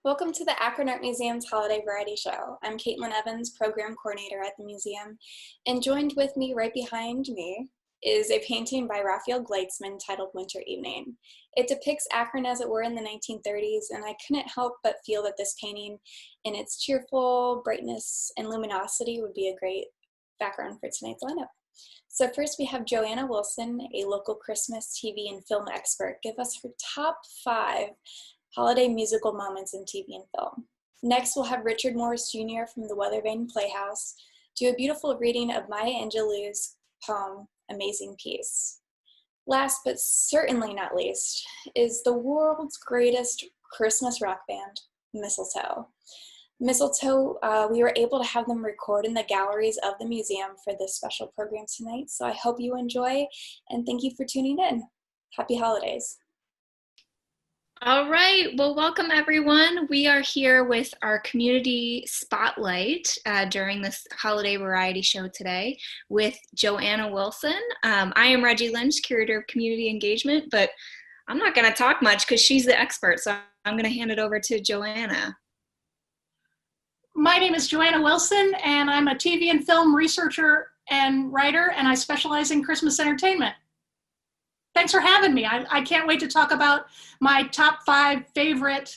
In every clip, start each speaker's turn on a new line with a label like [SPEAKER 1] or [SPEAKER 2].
[SPEAKER 1] Welcome to the Akron Art Museum's Holiday Variety Show. I'm Caitlin Evans, Program Coordinator at the museum, and joined with me right behind me is a painting by Raphael Gleitzman titled Winter Evening. It depicts Akron as it were in the 1930s, and I couldn't help but feel that this painting, in its cheerful brightness and luminosity, would be a great background for tonight's lineup. So first we have Joanna Wilson, a local Christmas TV and film expert, give us her top 5 holiday musical moments in TV and film. Next, we'll have Richard Morris Jr. from the Weathervane Playhouse do a beautiful reading of Maya Angelou's poem, Amazing Peace. Last, but certainly not least, is the world's greatest Christmas rock band, Mistletoe. Mistletoe, we were able to have them record in the galleries of the museum for this special program tonight, so I hope you enjoy, and thank you for tuning in. Happy holidays.
[SPEAKER 2] All right, well, welcome everyone. We are here with our community spotlight during this holiday variety show today with Joanna Wilson. I am Reggie Lynch, Curator of Community Engagement, but I'm not gonna talk much because she's the expert, so I'm gonna hand it over to Joanna.
[SPEAKER 3] My name is Joanna Wilson, and I'm a TV and film researcher and writer, and I specialize in Christmas entertainment. Thanks for having me. I can't wait to talk about my top 5 favorite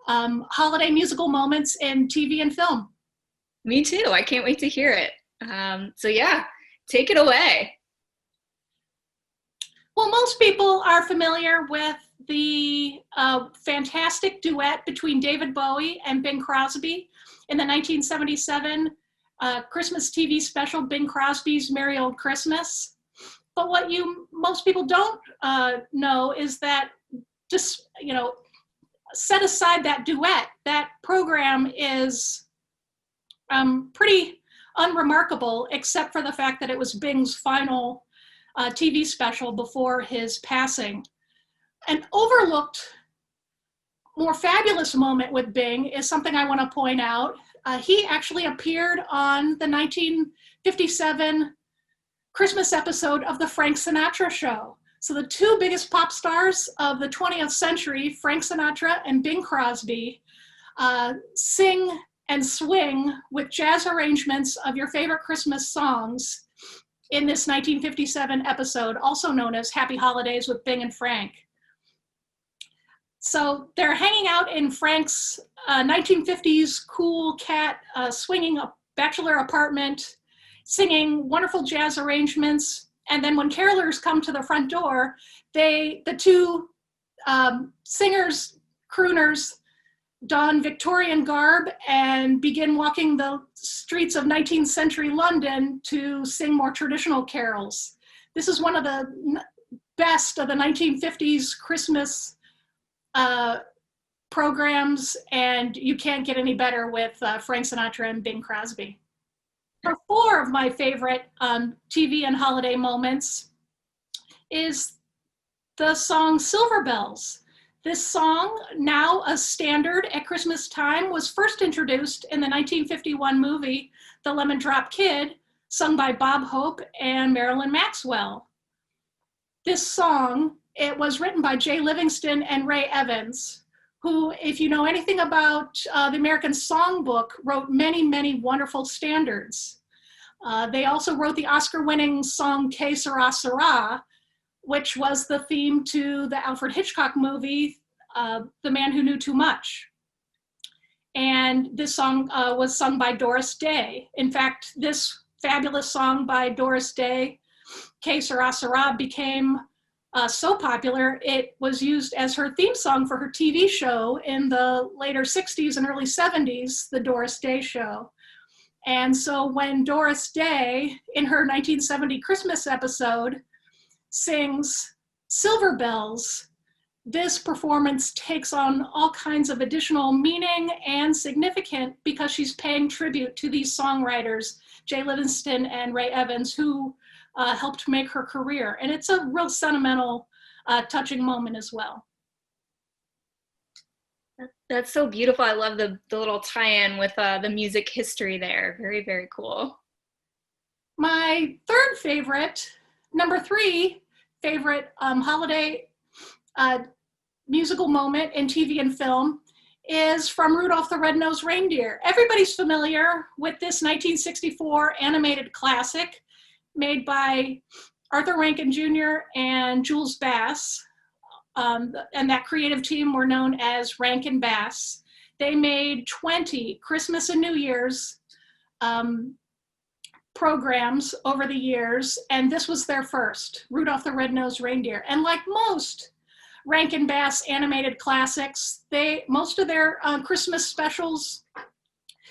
[SPEAKER 3] holiday musical moments in TV and film.
[SPEAKER 2] Me too. I can't wait to hear it. So yeah, take it away.
[SPEAKER 3] Well, most people are familiar with the fantastic duet between David Bowie and Bing Crosby in the 1977 Christmas TV special, Bing Crosby's Merry Old Christmas. But what most people don't know is that just, set aside that duet, that program is pretty unremarkable, except for the fact that it was Bing's final TV special before his passing. An overlooked, more fabulous moment with Bing is something I want to point out. He actually appeared on the 1957 Christmas episode of the Frank Sinatra Show. So the 2 biggest pop stars of the 20th century, Frank Sinatra and Bing Crosby, sing and swing with jazz arrangements of your favorite Christmas songs in this 1957 episode, also known as Happy Holidays with Bing and Frank. So they're hanging out in Frank's 1950s cool cat swinging bachelor apartment, singing wonderful jazz arrangements, and then when carolers come to the front door, the 2 singers, crooners, don Victorian garb and begin walking the streets of 19th century London to sing more traditional carols. This is one of the best of the 1950s Christmas programs, and you can't get any better with Frank Sinatra and Bing Crosby. 4 of my favorite TV and holiday moments is the song Silver Bells. This song, now a standard at Christmas time, was first introduced in the 1951 movie The Lemon Drop Kid, sung by Bob Hope and Marilyn Maxwell. This song, it was written by Jay Livingston and Ray Evans, who, if you know anything about the American Songbook, wrote many, many wonderful standards. They also wrote the Oscar-winning song Que Sera Sera, which was the theme to the Alfred Hitchcock movie, The Man Who Knew Too Much. And this song was sung by Doris Day. In fact, this fabulous song by Doris Day, Que Sera Sera, became so popular, it was used as her theme song for her TV show in the later 60s and early 70s, The Doris Day Show. And so when Doris Day, in her 1970 Christmas episode, sings Silver Bells, this performance takes on all kinds of additional meaning and significance because she's paying tribute to these songwriters, Jay Livingston and Ray Evans, who helped make her career. And it's a real sentimental, touching moment as well.
[SPEAKER 2] That's so beautiful. I love the little tie-in with the music history there. Very, very cool.
[SPEAKER 3] My 3rd favorite, number 3 favorite holiday musical moment in TV and film is from Rudolph the Red-Nosed Reindeer. Everybody's familiar with this 1964 animated classic made by Arthur Rankin Jr. and Jules Bass. And that creative team were known as Rankin Bass. They made 20 Christmas and New Year's programs over the years, and this was their first, Rudolph the Red-Nosed Reindeer. And like most Rankin Bass animated classics, most of their Christmas specials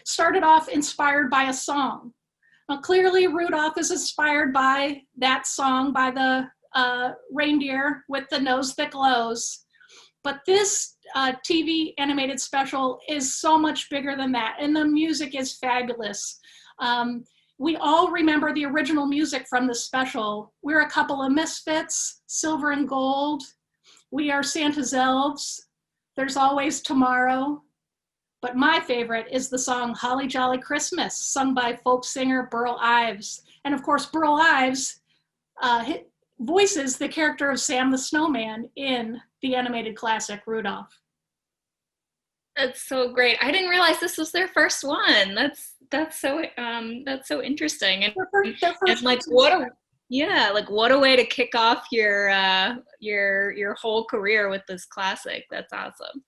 [SPEAKER 3] started off inspired by a song. Now, clearly, Rudolph is inspired by that song by the reindeer with the nose that glows. But this TV animated special is so much bigger than that, and the music is fabulous. We all remember the original music from the special. We're a couple of misfits, silver and gold. We are Santa's elves. There's always tomorrow. But my favorite is the song Holly Jolly Christmas, sung by folk singer Burl Ives. And of course, Burl Ives voices the character of Sam the Snowman in the animated classic Rudolph.
[SPEAKER 2] That's so great. I didn't realize this was their first one. That's so interesting. And like what a way to kick off your whole career with this classic. That's awesome.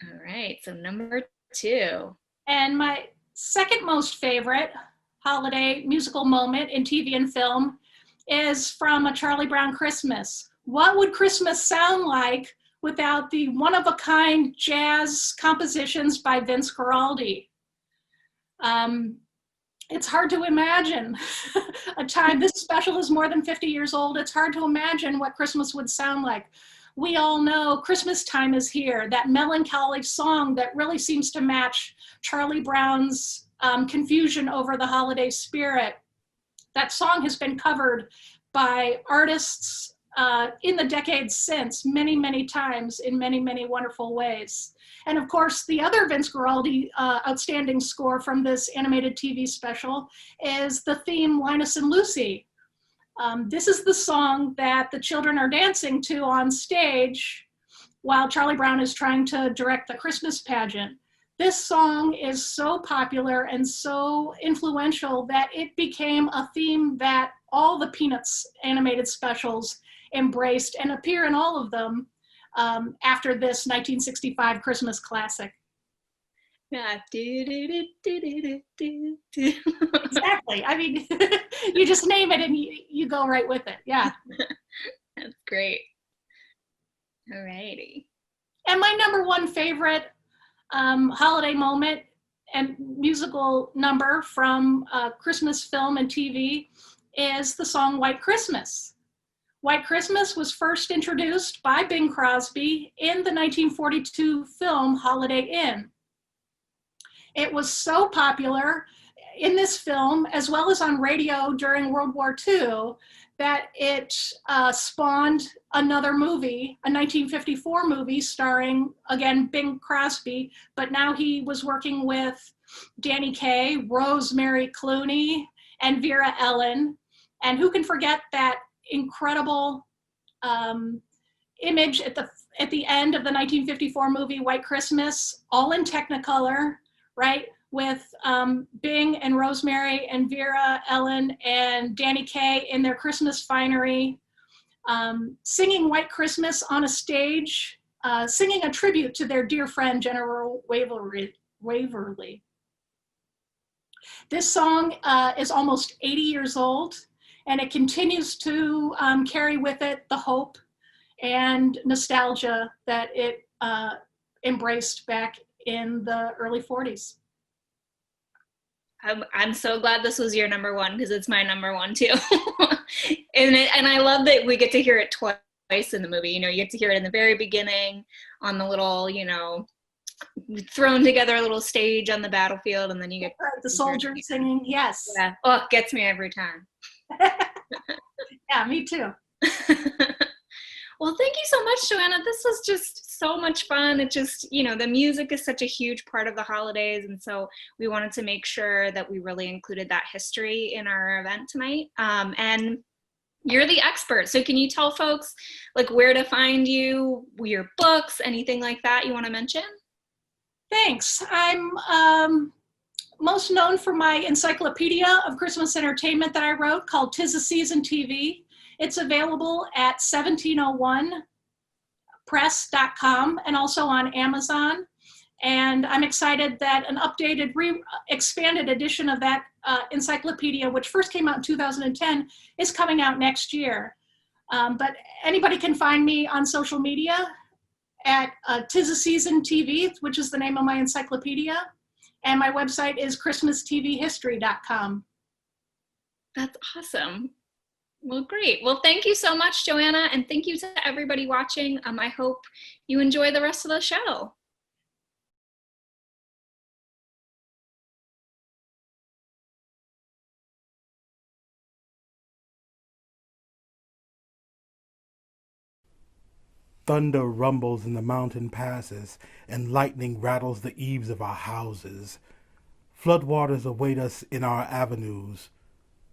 [SPEAKER 2] All right, so number 2.
[SPEAKER 3] And my second most favorite holiday musical moment in TV and film is from A Charlie Brown Christmas. What would Christmas sound like without the one-of-a-kind jazz compositions by Vince Guaraldi? It's hard to imagine a time, this special is more than 50 years old, it's hard to imagine what Christmas would sound like. We all know Christmas time is here, that melancholy song that really seems to match Charlie Brown's confusion over the holiday spirit. That song has been covered by artists in the decades since, many, many times in many, many wonderful ways. And of course, the other Vince Guaraldi outstanding score from this animated TV special is the theme Linus and Lucy. This is the song that the children are dancing to on stage while Charlie Brown is trying to direct the Christmas pageant. This song is so popular and so influential that it became a theme that all the Peanuts animated specials embraced and appear in all of them after this 1965 Christmas classic.
[SPEAKER 2] Yeah.
[SPEAKER 3] Exactly. I mean, you just name it and you go right with it. Yeah.
[SPEAKER 2] That's great. All righty.
[SPEAKER 3] And my number one favorite holiday moment and musical number from Christmas film and TV is the song White Christmas. White Christmas was first introduced by Bing Crosby in the 1942 film Holiday Inn. It was so popular in this film, as well as on radio during World War II, that it spawned another movie, a 1954 movie starring, again, Bing Crosby, but now he was working with Danny Kaye, Rosemary Clooney, and Vera Ellen. And who can forget that incredible image at the end of the 1954 movie White Christmas, all in Technicolor, right? With Bing and Rosemary and Vera Ellen and Danny Kaye in their Christmas finery, singing White Christmas on a stage, singing a tribute to their dear friend, General Waverly. This song is almost 80 years old, and it continues to carry with it the hope and nostalgia that it embraced back in the early 40s.
[SPEAKER 2] I'm so glad this was your number one, because it's my number one too. and I love that we get to hear it twice in the movie. You know, you get to hear it in the very beginning on the little, you know, thrown together little stage on the battlefield, and then you get
[SPEAKER 3] the soldiers singing. Yes.
[SPEAKER 2] Yeah. Oh, it gets me every time.
[SPEAKER 3] Yeah, me too.
[SPEAKER 2] Well, thank you so much, Joanna. This was just so much fun. It just, you know, the music is such a huge part of the holidays. And so we wanted to make sure that we really included that history in our event tonight. And You're the expert. So can you tell folks like where to find you, your books, anything like that you want to mention?
[SPEAKER 3] Thanks. I'm most known for my encyclopedia of Christmas entertainment that I wrote called 'Tis the Season TV. It's available at 1701press.com and also on Amazon. And I'm excited that an updated, expanded edition of that encyclopedia, which first came out in 2010, is coming out next year. But anybody can find me on social media at 'Tis the Season TV, which is the name of my encyclopedia. And my website is christmastvhistory.com.
[SPEAKER 2] That's awesome. Well, great. Well, thank you so much, Joanna, and thank you to everybody watching. I hope you enjoy the rest of the show.
[SPEAKER 4] Thunder rumbles in the mountain passes, and lightning rattles the eaves of our houses. Floodwaters await us in our avenues.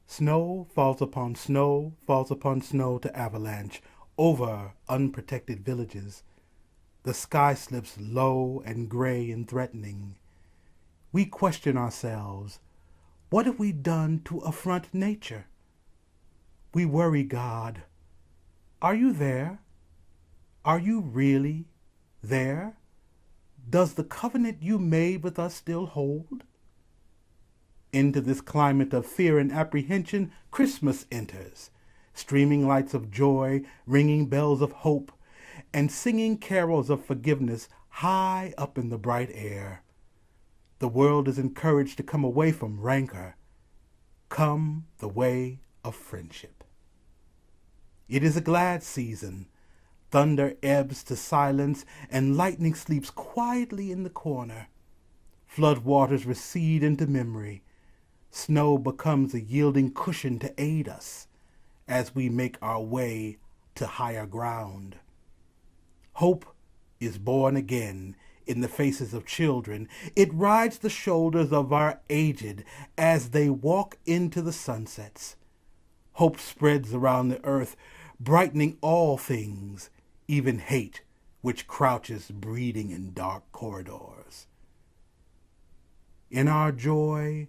[SPEAKER 4] Snow falls upon snow, falls upon snow to avalanche over unprotected villages. The sky slips low and gray and threatening. We question ourselves. What have we done to affront nature? We worry God. Are you there? Are you really there? Does the covenant you made with us still hold? Into this climate of fear and apprehension, Christmas enters, streaming lights of joy, ringing bells of hope, and singing carols of forgiveness high up in the bright air. The world is encouraged to come away from rancor, come the way of friendship. It is a glad season. Thunder ebbs to silence, and lightning sleeps quietly in the corner. Flood waters recede into memory. Snow becomes a yielding cushion to aid us as we make our way to higher ground. Hope is born again in the faces of children. It rides the shoulders of our aged as they walk into the sunsets. Hope spreads around the earth, brightening all things, even hate, which crouches breeding in dark corridors. In our joy,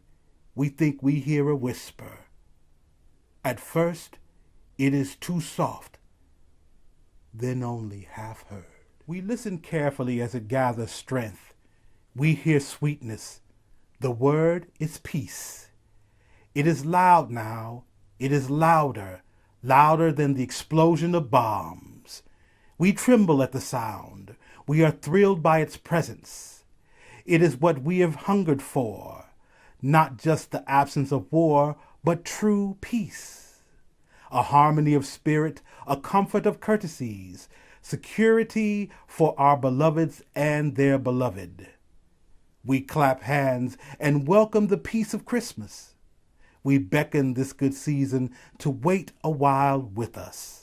[SPEAKER 4] we think we hear a whisper. At first, it is too soft, then only half heard. We listen carefully as it gathers strength. We hear sweetness. The word is peace. It is loud now. It is louder, louder than the explosion of bombs. We tremble at the sound. We are thrilled by its presence. It is what we have hungered for, not just the absence of war, but true peace. A harmony of spirit, a comfort of courtesies, security for our beloveds and their beloved. We clap hands and welcome the peace of Christmas. We beckon this good season to wait a while with us.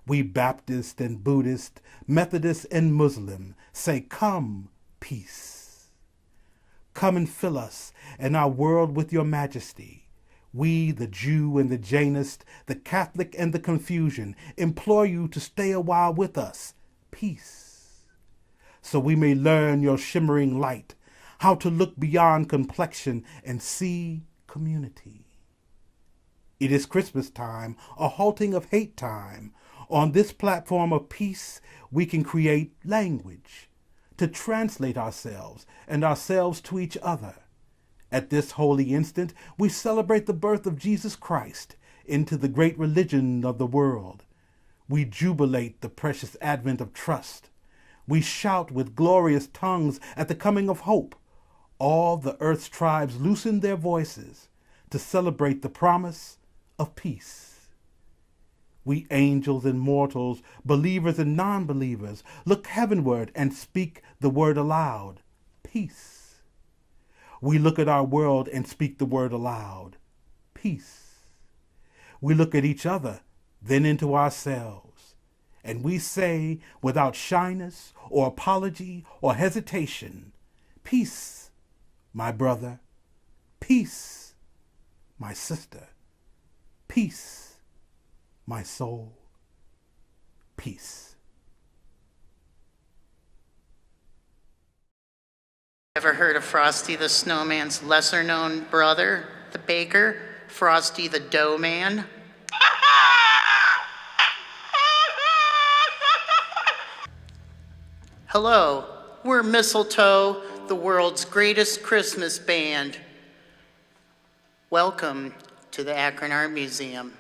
[SPEAKER 4] We Baptist and Buddhist, Methodist and Muslim say, come, peace. Come and fill us and our world with your majesty. We, the Jew and the Jainist, the Catholic and the Confucian, implore you to stay a while with us, peace. So we may learn your shimmering light, how to look beyond complexion and see community. It is Christmas time, a halting of hate time. On this platform of peace, we can create language to translate ourselves and ourselves to each other. At this holy instant, we celebrate the birth of Jesus Christ into the great religion of the world. We jubilate the precious advent of trust. We shout with glorious tongues at the coming of hope. All the earth's tribes loosen their voices to celebrate the promise of peace. We angels and mortals, believers and non-believers, look heavenward and speak the word aloud, peace. We look at our world and speak the word aloud, peace. We look at each other, then into ourselves, and we say without shyness or apology or hesitation, peace, my brother, peace, my sister, peace, my soul. Peace.
[SPEAKER 5] Ever heard of Frosty the Snowman's lesser-known brother, the baker, Frosty the Dough Man? Hello, we're Mistletoe, the world's greatest Christmas band. Welcome to the Akron Art Museum.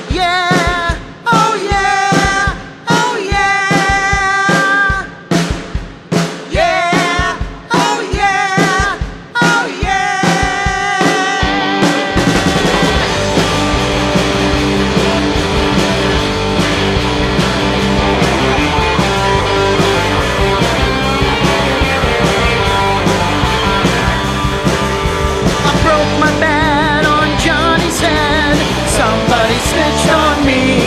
[SPEAKER 5] Yeah! Oh yeah! Oh yeah! Yeah! Oh yeah! Oh yeah! I broke my bat on Johnny's head. Somebody snitched on me.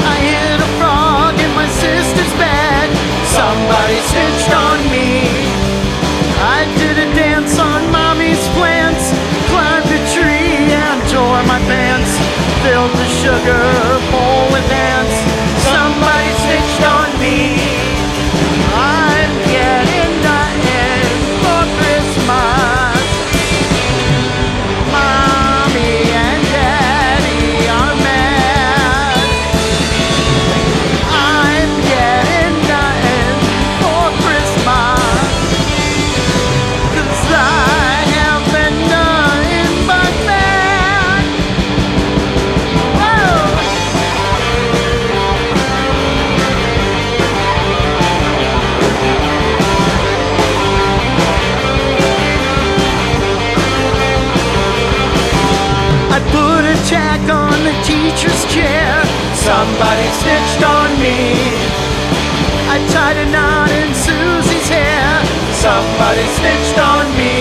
[SPEAKER 5] I hit a frog in my sister's bed. Somebody snitched on me. I did a dance on mommy's plants, climbed a tree and tore my pants, filled the sugar bowl with ants. Somebody snitched on me. I'm getting nothing for Christmas. Mommy and Daddy are mad. I'm getting nothing for Christmas, 'cause I have been nothing but bad. Whoa! I put a tack on the teacher's chair. Somebody snitched on me. I tied a knot in Susie's hair. Somebody snitched on me.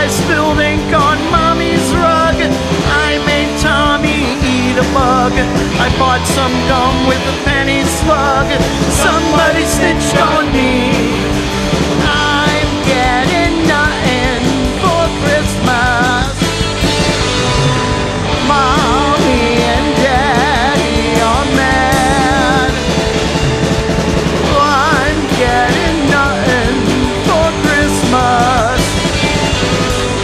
[SPEAKER 5] I spilled ink on mommy's rug. I made Tommy eat a bug. I bought some gum with a penny slug. Somebody snitched on me. I'm getting nothing for Christmas. Mommy and Daddy are mad. I'm getting nothing for Christmas,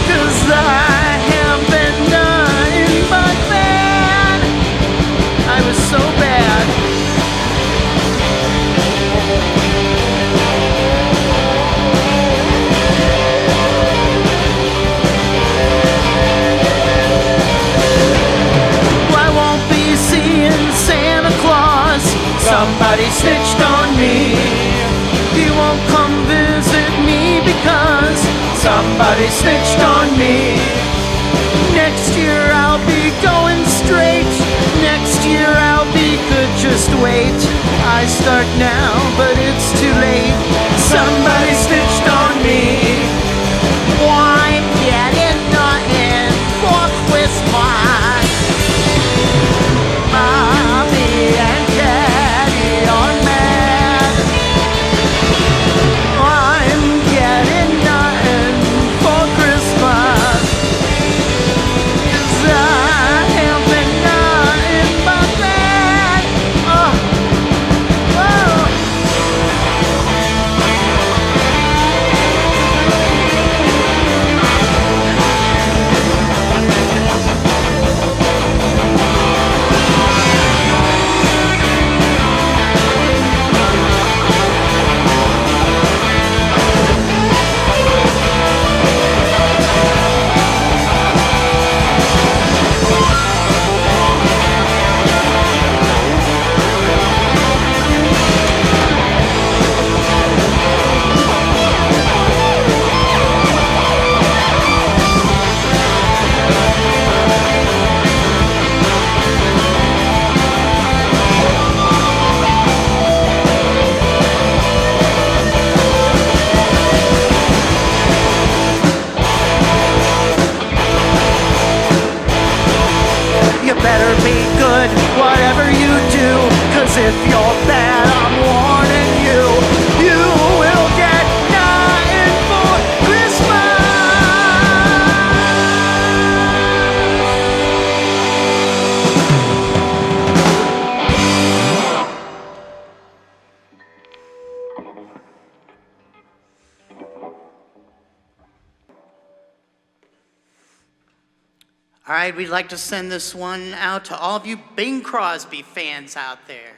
[SPEAKER 5] 'cause I have been nothing but bad. I was so bad. I won't be seeing Santa Claus. Somebody snitched on me. He won't come visit me because somebody snitched on me. Next year I'll be going straight. Next year I'll be good, just wait. I start now, but it's too late. Somebody snitched on me. Why getting nothing for Christmas? Mommy and Daddy are mad. I'm getting nothing for Christmas, 'cause I have been nothing but bad. Oh, whoa. Better be good, whatever you do, 'cause if you're bad, I'm warning you, you will get nothing for Christmas. All right, we'd like to send this one out to all of you Bing Crosby fans out there.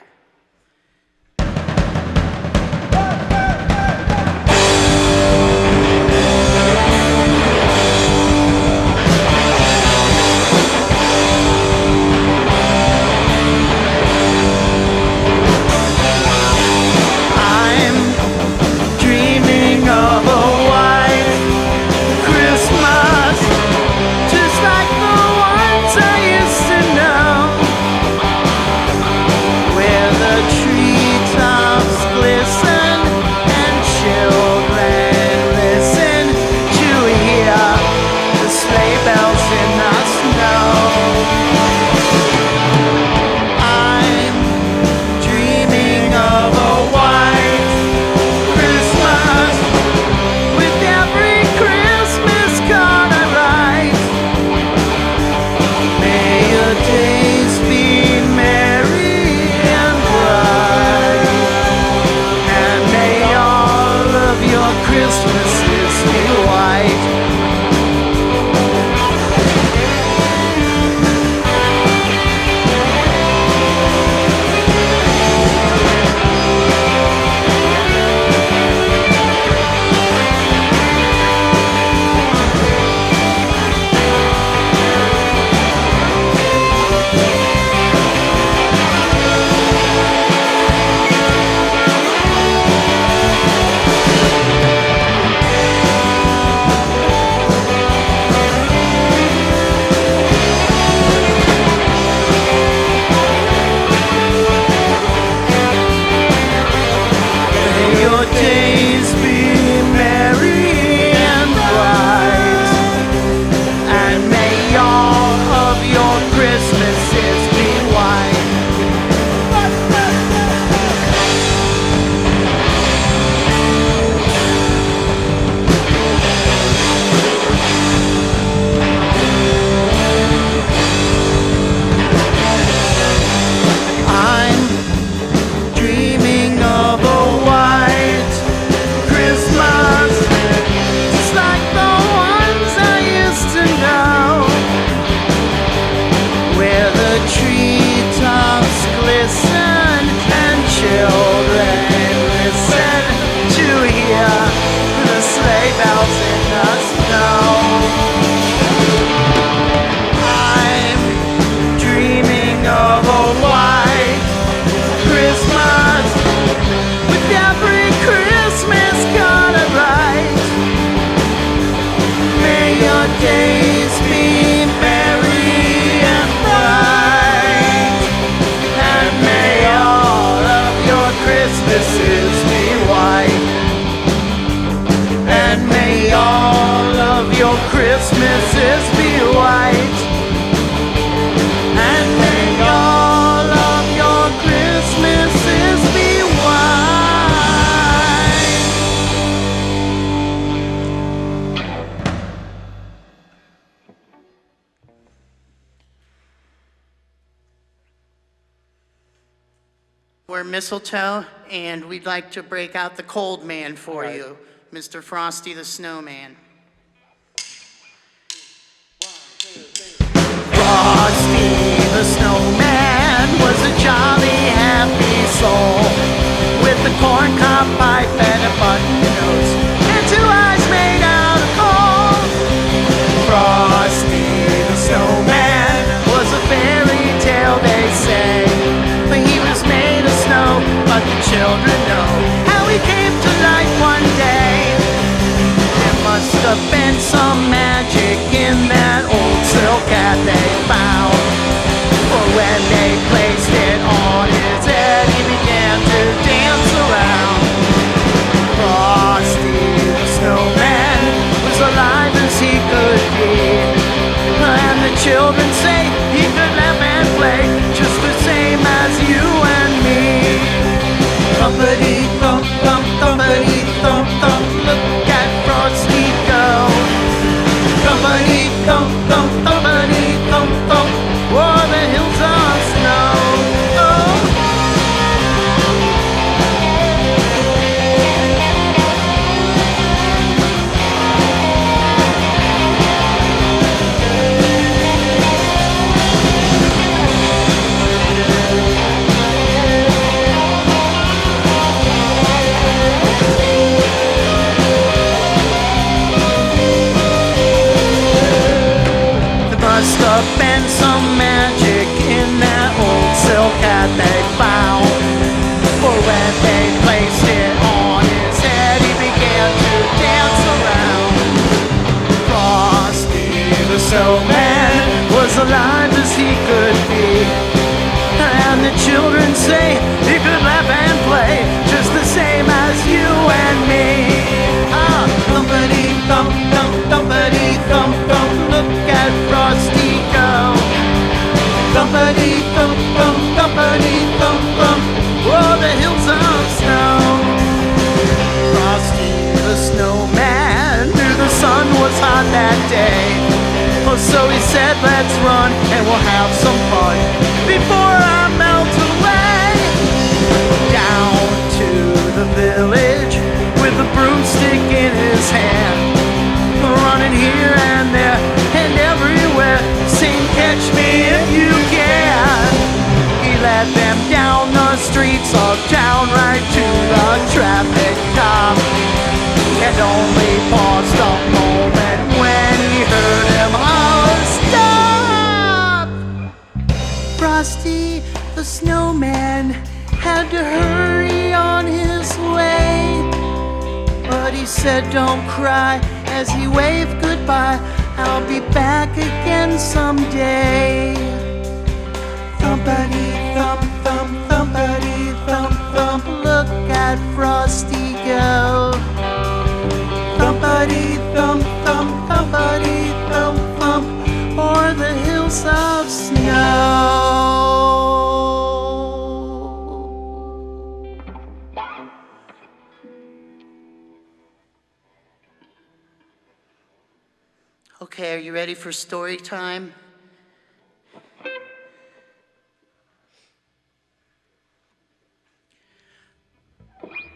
[SPEAKER 5] We're Mistletoe, and we'd like to break out the cold man for you, Mr. Frosty the Snowman. Frosty the Snowman was a jolly, happy soul with a corncob pipe and a button nose and two eyes made out of coal. Frosty the Snowman was a fairy tale, they say, but he was made of snow. But the children know how he came to life one day. There must some magic in that old silk hat they found. For when they placed it on his head, he began to dance around. Frosty the snowman was alive as he could be, and the children say he could laugh and play just the same as you and me. Ah, thumpity thump thump, thumpity thump thump, look at Frosty go. Thumpity thump thump, thumpity thump thump, oh, the hills of snow. Frosty the snowman knew the sun was hot that day, oh, so he said, let's run and we'll have some fun before I melt away. Down to the village with a broomstick in his hand, running here and there and everywhere, sing catch me if you can. He led them down the streets of town right to the traffic cop, and only paused a moment when he heard him holler, stop! Frosty the snowman had to hurry on his way, but he said don't cry as he waved goodbye, I'll be back again someday. Thumpity thump thump, thumpity thump thump, look at Frosty go. Thumpity thump thump, thumpity thump thump, o'er the hills of snow. Okay, are you ready for story time?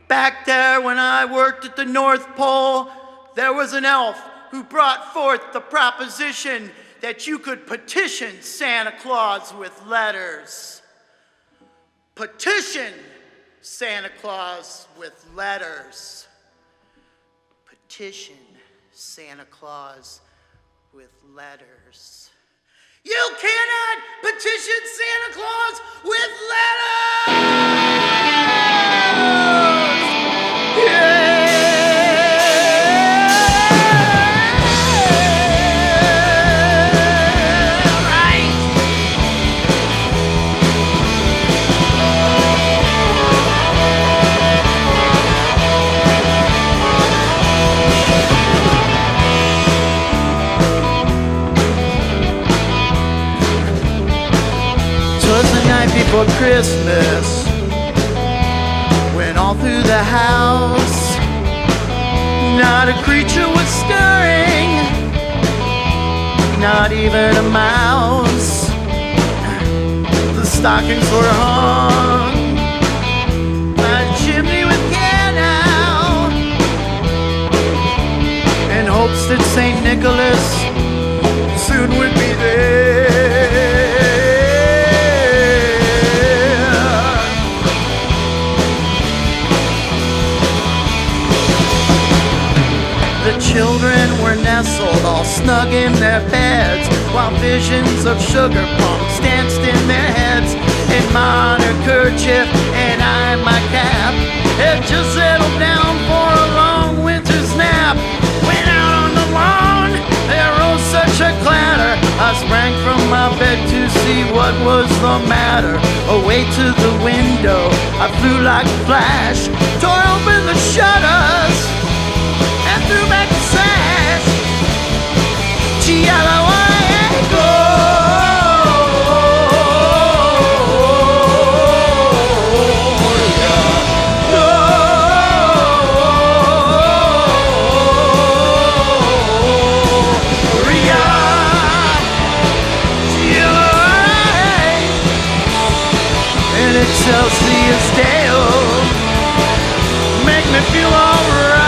[SPEAKER 5] Back there when I worked at the North Pole, there was an elf who brought forth the proposition that you could petition Santa Claus with letters. Petition Santa Claus with letters. Petition Santa Claus with letters. You cannot petition Santa Claus with letters! For Christmas, went all through the house, not a creature was stirring, not even a mouse. The stockings were hung by the chimney with care now, in hopes that St. Nicholas soon would be there. The children were nestled all snug in their beds, while visions of sugar plums danced in their heads. In my kerchief and I my cap had just settled down for a long winter's nap. Went out on the lawn, there rose such a clatter, I sprang from my bed to see what was the matter. Away to the window I flew like a flash, tore open the shutters and threw back the sash. G-L-O-I-A-Go. And Excelsior's Dale make me feel alright.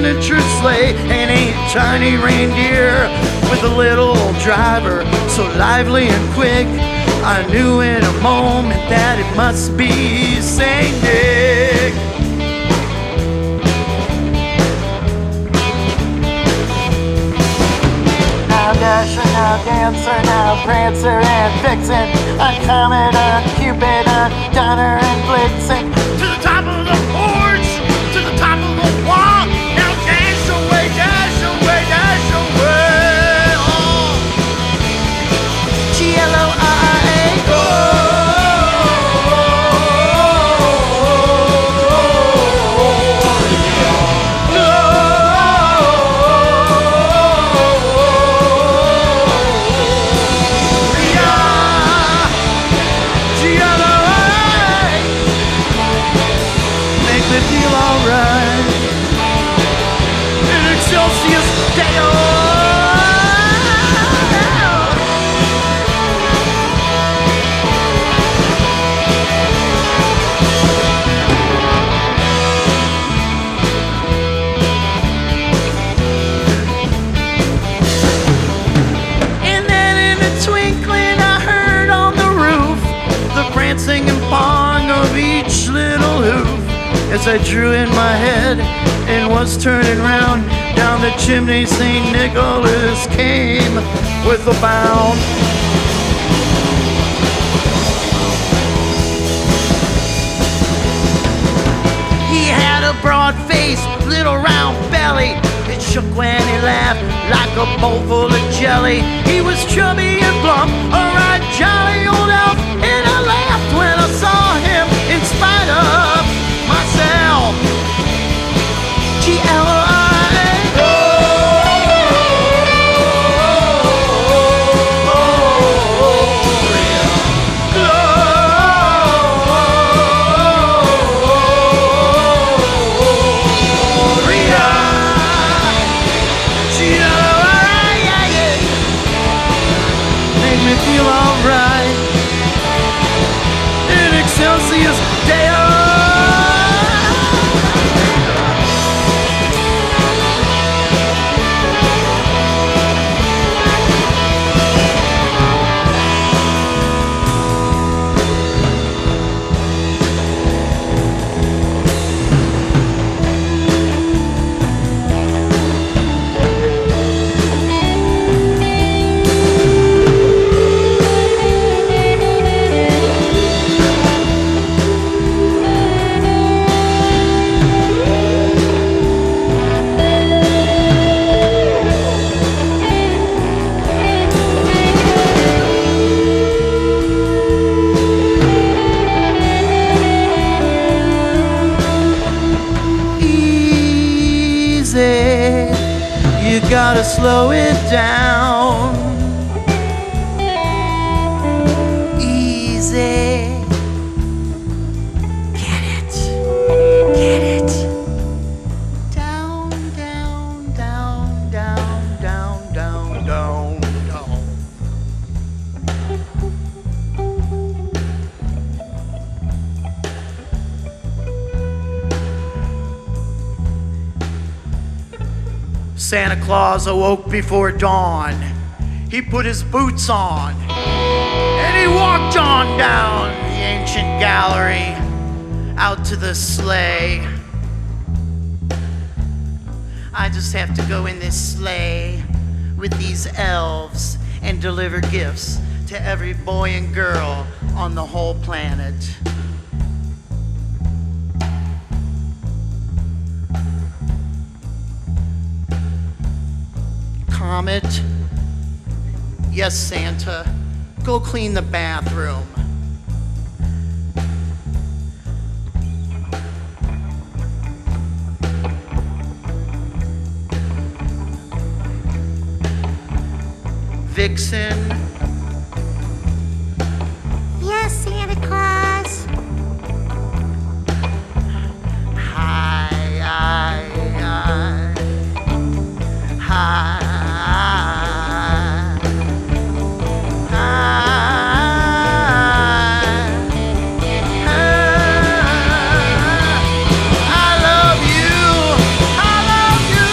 [SPEAKER 5] miniature sleigh and a tiny reindeer with a little driver so lively and quick. I knew in a moment that it must be Saint Nick. Now Dasher, now Dancer, now Prancer and Vixen, a Comet, a Cupid, a Donner and Blitzen. To the top of the porch, to the top of the wall. Now dash away, dash away, dash away. Oh. G-L-O-I-A, go. Feel alright in Excelsior Deo. And then in a twinkling I heard on the roof the prancing and pawing of each little hoof. As I drew in my head and was turning round, down the chimney St. Nicholas came with a bound. He had a broad face, little round belly. It shook when he laughed like a bowl full of jelly. He was chubby and plump, a right jolly old elf, and I laughed when I saw him in spite of myself. G-L-O-I-A. Make me feel alright in Excelsior Deo. You gotta slow it down. Easy. Get it. Get it. Down, down, down, down, down, down, down, down. Santa Claus awoke before dawn. He put his boots on and he walked on down the ancient gallery out to the sleigh. I just have to go in this sleigh with these elves and deliver gifts to every boy and girl on the whole planet. Comet. Yes, Santa. Go clean the bathroom. Vixen.
[SPEAKER 6] Yes, Santa Claus.
[SPEAKER 5] Hi, hi, hi. Hi. I love you. I love you.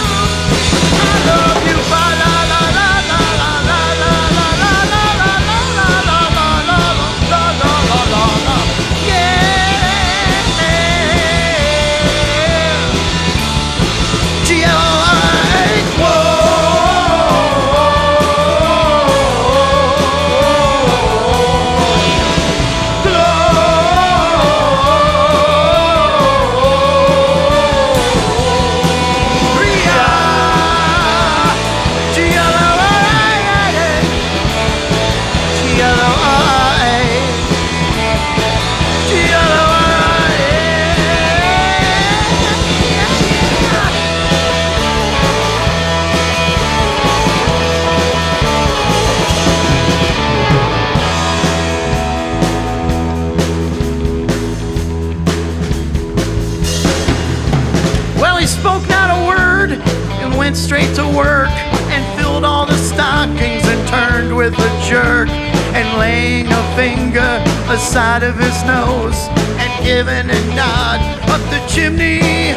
[SPEAKER 5] went straight to work and filled all the stockings and turned with a jerk. And laying a finger aside of his nose and giving a nod up the chimney,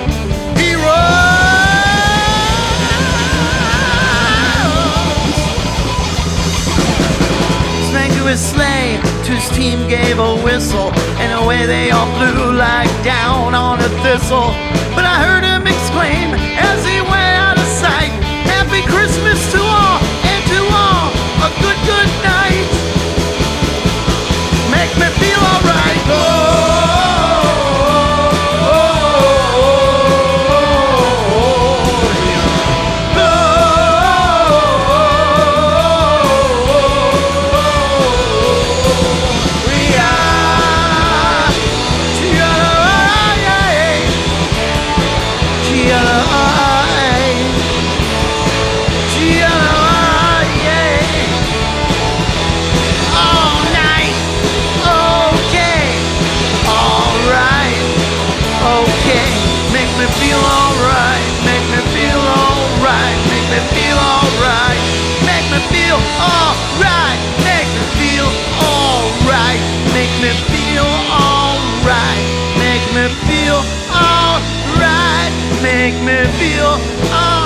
[SPEAKER 5] he sprang to his sleigh, to his team gave a whistle, and away they all flew like down on a thistle. But I heard him exclaim as he went out of sight, "Happy Christmas to all, and to all a good, good night. Make me feel alright." Oh, oh, make me feel alright, make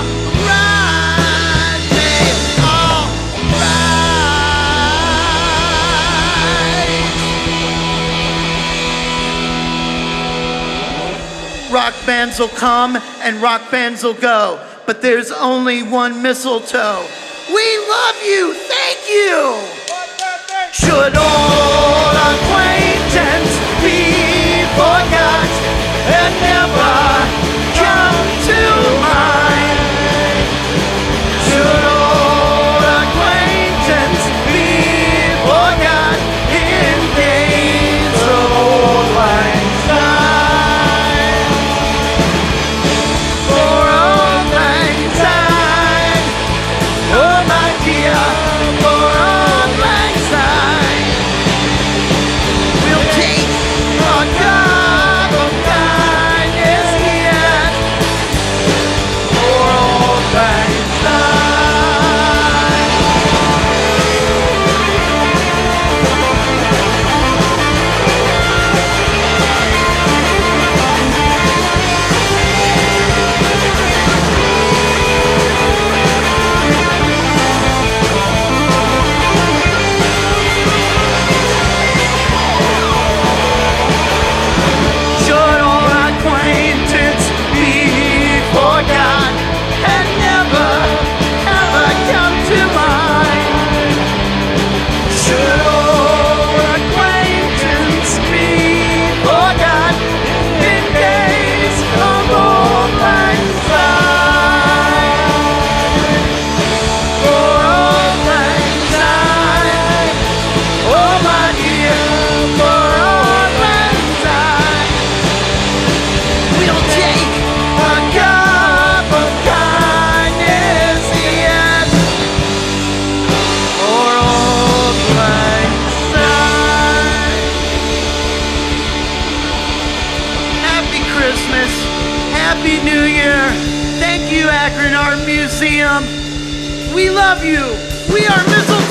[SPEAKER 5] alright. Rock bands will come and rock bands will go, but there's only one mistletoe. We love you, thank you. Should old acquaintance be forgot and never come to mind? Should old acquaintance be forgot in days of old lang syne? For old lang syne, oh my dear, for old lang syne, we'll take a cup of kindness yet for old lang syne. Should old acquaintance be forgot and never, ever come to mind? Should old acquaintance be forgot in days of old lang syne? For old lang syne, oh my dear, for old lang syne, we'll take a cup of kindness yet for old lang syne. Happy Christmas, Happy New Year. Thank you, Akron Art Museum. We love you. We are Mistletoe.